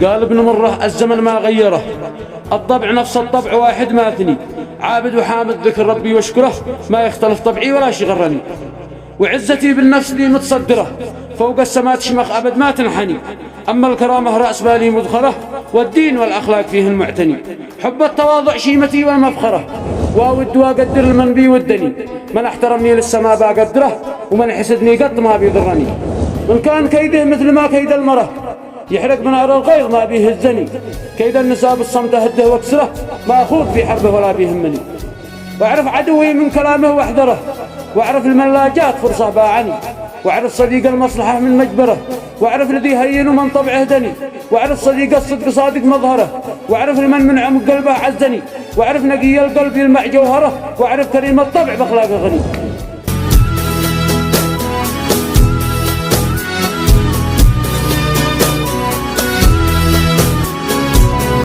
قال ابن مره الزمن ما غيره، الطبع نفس الطبع واحد ما اثني، عابد وحامد ذكر ربي واشكره، ما يختلف طبعي ولا شي غرني. وعزتي بالنفس لي متصدره، فوق السماء تشمخ أبد ما تنحني. أما الكرامة رأس بالي مدخرة، والدين والأخلاق فيهن معتني. حب التواضع شيمتي والمفخرة، واود وأقدر المن بي ودني. من احترمني للسماء بقدره، ومن يحسدني قط ما بيضرني. من كان كيده مثل ما كيد المرة، يحرق من نار الغيظ ما بيهزني. كيد النساء بالصمت أهده واكسره، ما أخوض في حربه ولا بيهمني. واعرف عدوي من كلامه واحذره، واعرف الملاجات فرصة باعني. واعرف صديق المصلحة من مجبره، واعرف الذي هين من طبعه دني. واعرف صديق الصدق صادق مظهره، واعرف المن من عمق قلبه عزني. واعرف نقي القلب يلمع جوهره، واعرف كريم الطبع بأخلاقه غني.